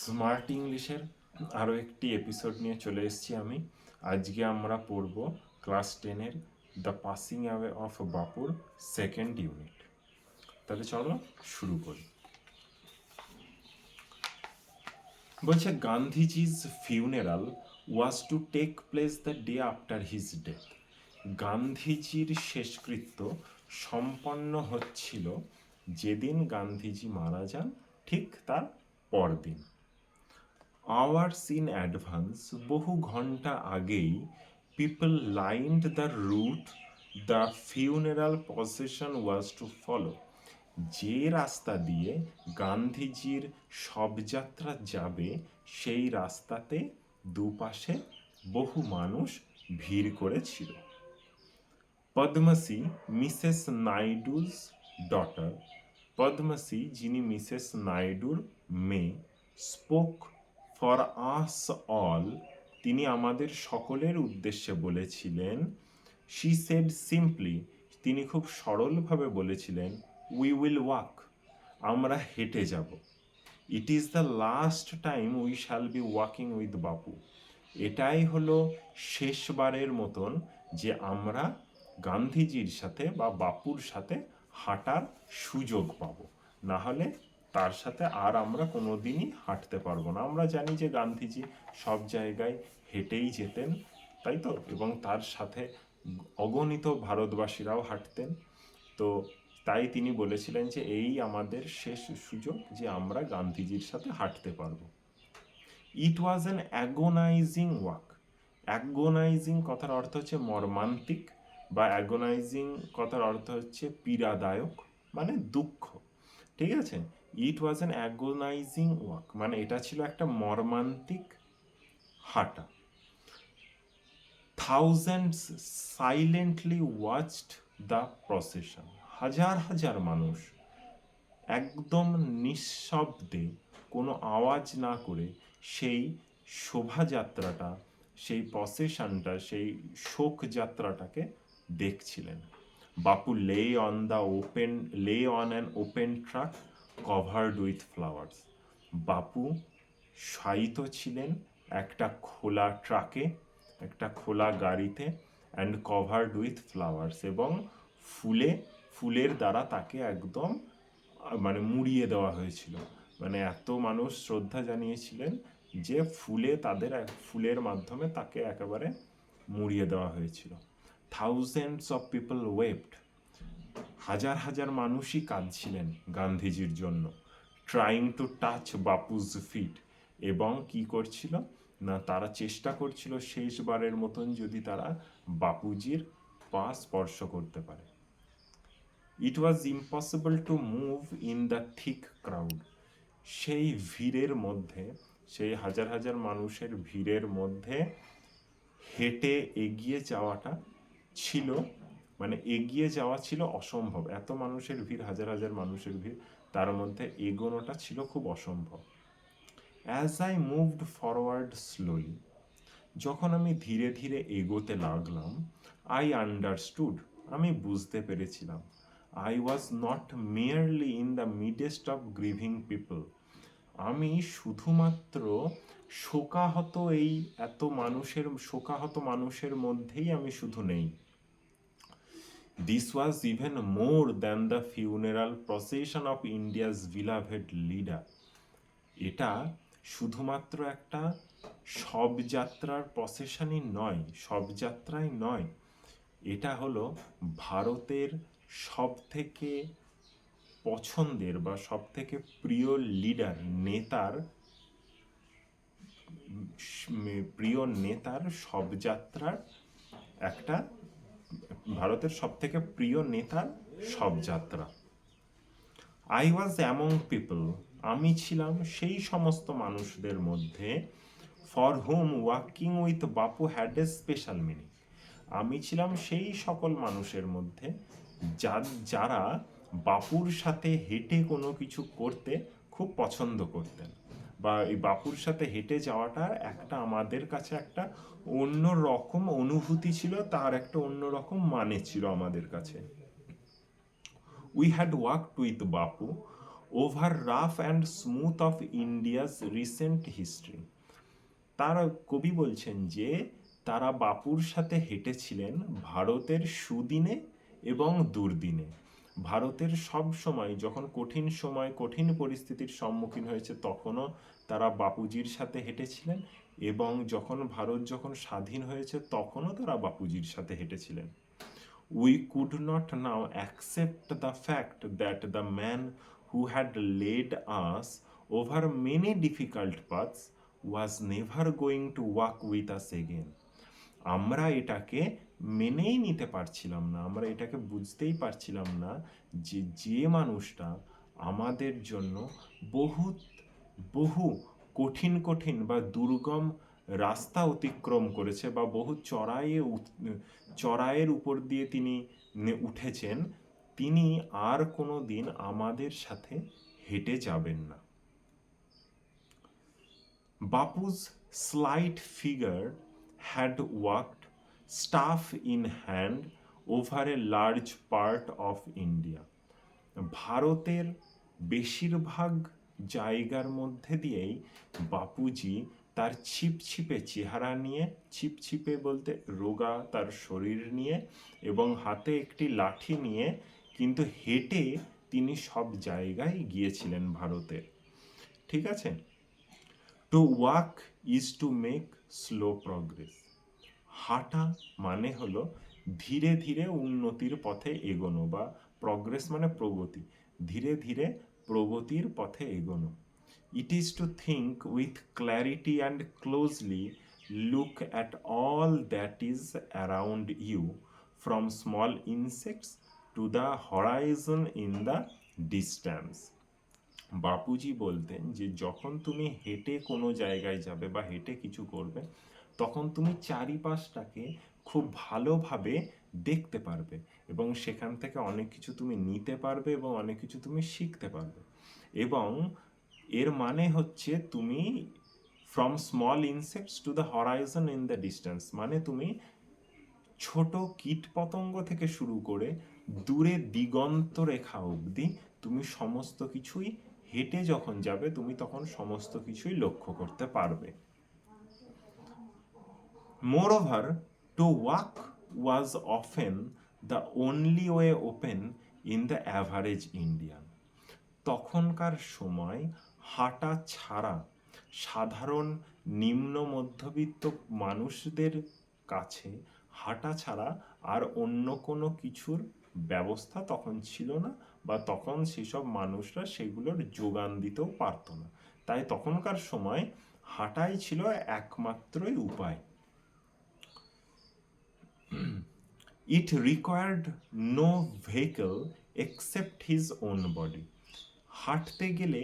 Smart ইংলিশের আরও একটি এপিসোড নিয়ে চলে এসেছি আমি। আজকে আমরা পড়ব ক্লাস 10-এর দ্য পাসিং অ্যাওয়ে অফ বাপুর সেকেন্ড ইউনিট। তাহলে চলো শুরু করি। বলছে Gandhiji's funeral was to take place the day after his death. গান্ধীজির শেষকৃত্য সম্পন্ন হচ্ছিল যেদিন গান্ধীজি মারা যান ঠিক তার পরদিন। আওয়ার্স ইন অ্যাডভান্স, বহু ঘন্টা আগেই people lined the route the funeral procession was to follow. যে রাস্তা দিয়ে গান্ধীজির শবযাত্রা যাবে সেই রাস্তাতে দুপাশে বহু মানুষ ভিড় করেছিল। পদ্মশ্রী, মিসেস নাইডুজ ডটার, পদ্মশ্রী যিনি মিসেস নাইডুর মেয়ে, স্পোক ফর আস অল, তিনি আমাদের সকলের উদ্দেশ্যে বলেছিলেন। শি সেড সিম্পলি, তিনি খুব সরলভাবে বলেছিলেন, উই উইল ওয়াক, আমরা হেঁটে যাব। It is the last time we shall be walking with বাপু, এটাই হলো শেষবারের মতন যে আমরা গান্ধীজির সাথে বা বাপুর সাথে হাঁটার সুযোগ পাবো, না হলে তার সাথে আর আমরা কোনো দিনই হাঁটতে পারবো না। আমরা জানি যে গান্ধীজি সব জায়গায় হেঁটেই যেতেন, তাই তো, এবং তার সাথে অগণিত ভারতবাসীরাও হাঁটতেন। তো তাই তিনি বলেছিলেন যে এই আমাদের শেষ সুযোগ যে আমরা গান্ধীজির সাথে হাঁটতে পারবো। It was an agonising walk. Agonizing কথার অর্থ হচ্ছে মর্মান্তিক, বা অ্যাগোনাইজিং কথার অর্থ হচ্ছে পীড়াদায়ক, মানে দুঃখ, ঠিক আছে। It was an agonising walk মানে এটা ছিল একটা মর্মান্তিক হাঁটা। Thousands silently watched the procession, হাজার হাজার মানুষ একদম নিঃশব্দে, কোনো আওয়াজ না করে সেই শোভাযাত্রাটা, সেই প্রসেশনটা, সেই শোকযাত্রাটাকে দেখছিলেন। বাপু lay on an open truck covered with flowers. বাপু শায়িত ছিলেন একটা খোলা ট্রাকে, একটা খোলা গাড়িতে, অ্যান্ড কভার্ড উইথ ফ্লাওয়ার্স, এবং ফুলের দ্বারা তাকে একদম মানে মুড়িয়ে দেওয়া হয়েছিল। মানে এত মানুষ শ্রদ্ধা জানিয়েছিলেন যে ফুলের মাধ্যমে তাকে একেবারে মুড়িয়ে দেওয়া হয়েছিল। থাউজেন্ডস অফ পিপল ওয়েপ্ট, হাজার হাজার মানুষই কাঁদছিলেন গান্ধীজির জন্য। Trying to touch Bapu's feet, এবং কি করছিল না, তারা চেষ্টা করছিল শেষবারের মতন যদি তারা বাপুজির পা স্পর্শ করতে পারে। It was impossible to move in the thick crowd, সেই ভিড়ের মধ্যে, সেই হাজার হাজার মানুষের ভিড়ের মধ্যে হেঁটে এগিয়ে যাওয়াটা ছিল, মানে এগিয়ে যাওয়া ছিল অসম্ভব। এত মানুষের ভিড়, হাজার হাজার মানুষের ভিড়, তার মধ্যে এগোনোটা ছিল খুব অসম্ভব। As I moved forward slowly, যখন আমি ধীরে ধীরে এগোতে লাগলাম, আই আন্ডারস্টুড, আমি বুঝতে পেরেছিলাম, I was not merely in the midst of grieving people, আমি শুধুমাত্র শোকাহত মানুষের মধ্যেই আমি শুধু নেই। This was even more than the funeral procession of India's beloved leader, এটা শুধুমাত্র একটা শবযাত্রার প্রসেশনই নয়, শবযাত্রাই নয়, এটা হলো ভারতের সব থেকে পছন্দের বা সব থেকে প্রিয় লিডার, নেতার শবযাত্রার একটা, ভারতের সব থেকে প্রিয় নেতার শবযাত্রা। আই ওয়াজ অ্যামং পিপল, আমি ছিলাম সেই সমস্ত মানুষদের মধ্যে, for hmm walking with Bapu had a special meaning, আমি ছিলাম সেই সকল মানুষের মধ্যে যারা বাপুর সাথে হেঁটে কোনো কিছু করতে খুব পছন্দ করতেন, বা এই বাপুর সাথে হেঁটে যাওয়াটা একটা আমাদের কাছে একটা অন্য রকম অনুভূতি ছিল, তার একটা অন্য রকম মানে ছিল আমাদের কাছে। We had walked with Bapu over rough and smooth of India's recent history. তারা কবি বলছেন যে তারা বাপুর সাথে হেঁটেছিলেন ভারতের সুদিনে এবং দুর্দিনে। ভারতের সব সময় যখন কঠিন সময় কঠিন পরিস্থিতির সম্মুখীন হয়েছে তখনও তারা বাপুজির সাথে হেঁটেছিলেন, এবং ভারত যখন স্বাধীন হয়েছে তখনও তারা বাপুজির সাথে হেঁটেছিলেন। We could not now accept the fact that the man who had led us over many difficult paths was never going to walk with us again. আমরা এটাকে মেনেই নিতে পারছিলাম না, আমরা এটাকে বুঝতেই পারছিলাম না যে যে মানুষটা আমাদের জন্য বহু কঠিন কঠিন বা দুর্গম রাস্তা অতিক্রম করেছে বা বহু চড়াইয়ের উপর দিয়ে তিনি উঠেছেন, তিনি আর কোনো দিন আমাদের সাথে হেঁটে যাবেন না। বাপু's slight figure had walked, staff in hand, over a large part of India. ভারতের বেশিরভাগ জায়গার মধ্যে দিয়েই বাপুজি তার ছিপছিপে চেহারা নিয়ে, ছিপছিপে বলতে রোগা তার শরীর নিয়ে এবং হাতে একটি লাঠি নিয়ে কিন্তু হেঁটে তিনি সব জায়গায় গিয়েছিলেন ভারতের। ঠিক আছে? To walk is to make slow progress. হাঁটা মানে হলো ধীরে ধীরে উন্নতির পথে এগোনো, বা প্রগ্রেস মানে প্রগতি, ধীরে ধীরে প্রগতির পথে এগোনো। It is to think with clarity and closely look at all that is around you, from small insects to the horizon in the distance. Bapuji বলতেন যে যখন তুমি হেঁটে কোনো জায়গায় যাবে বা হেঁটে কিছু করবে, তখন তুমি চারিপাশটাকে খুব ভালোভাবে দেখতে পারবে এবং সেখান থেকে অনেক কিছু তুমি নিতে পারবে এবং অনেক কিছু তুমি শিখতে পারবে। এবং এর মানে হচ্ছে তুমি from small insects to the horizon in the distance, মানে তুমি ছোট কীট পতঙ্গ থেকে শুরু করে দূরে দিগন্ত রেখা অবধি তুমি সমস্ত কিছুই হেঁটে যখন যাবে তুমি তখন সমস্ত কিছুই লক্ষ্য করতে পারবে। Moreover, to walk was often the only way open in the average Indian. তখনকার সময় হাঁটা ছাড়া সাধারণ নিম্ন মধ্যবিত্ত মানুষদের কাছে হাঁটা ছাড়া আর অন্য কোনো কিছুর ব্যবস্থা তখন ছিল না, বা তখন সেসব মানুষরা সেগুলোর যোগান দিতেও পারত না। তাই তখনকার সময় হাঁটাই ছিল একমাত্রই উপায়। It required no vehicle except his own body. হাঁটতে গেলে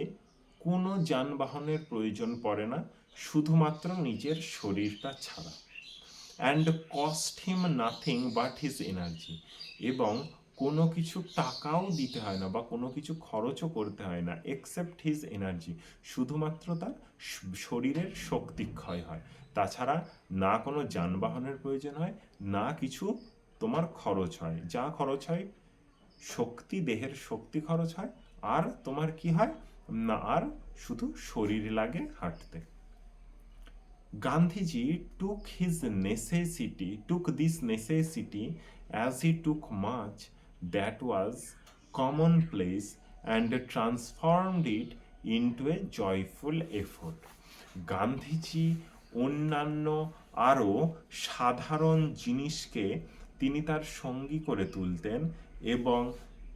কোনো যানবাহনের প্রয়োজন পড়ে না, শুধুমাত্র নিজের শরীরটা ছাড়া। And cost him nothing but his energy, এবং কোনো কিছু টাকাও দিতে হয় না বা কোনো কিছু খরচও করতে হয় না, এক্সেপ্ট হিজ এনার্জি, শুধুমাত্র তার শরীরের শক্তি ক্ষয় হয়। তাছাড়া না কোনো যানবাহনের প্রয়োজন হয়, না কিছু তোমার খরচ হয়। যা খরচ হয় শক্তি, দেহের শক্তি খরচ হয়, আর তোমার কি হয় না, আর শুধু শরীর লাগে হাঁটতে। Gandhiji took this necessity as he took much that was commonplace and transformed it into a joyful effort. Gandhiji অন্যান্য আরও সাধারণ জিনিসকে তিনি তার সঙ্গী করে তুলতেন এবং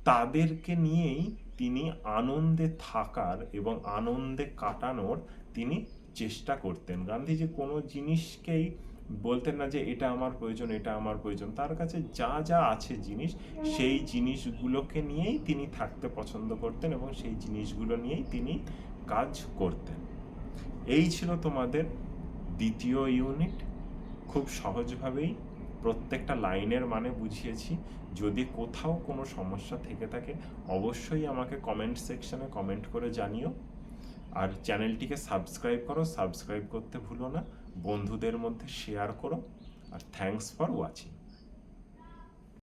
তাদেরকে নিয়েই তিনি আনন্দে থাকার এবং আনন্দে কাটানোর তিনি চেষ্টা করতেন। গান্ধীজি কোনো জিনিসকেই বলতেন না যে এটা আমার প্রয়োজন, এটা আমার প্রয়োজন। তার কাছে যা যা আছে জিনিস, সেই জিনিসগুলোকে নিয়েই তিনি থাকতে পছন্দ করতেন এবং সেই জিনিসগুলো নিয়েই তিনি কাজ করতেন। এই ছিল তোমাদের দ্বিতীয় ইউনিট। খুব সহজভাবেই প্রত্যেকটা লাইনের মানে বুঝিয়েছি। যদি কোথাও কোনো সমস্যা থেকে থাকে অবশ্যই আমাকে কমেন্ট সেকশনে কমেন্ট করে জানিও। আর চ্যানেলটিকে সাবস্ক্রাইব করো, সাবস্ক্রাইব করতে ভুলো না, বন্ধুদের মধ্যে শেয়ার করো। আর থ্যাঙ্কস ফর ওয়াচিং।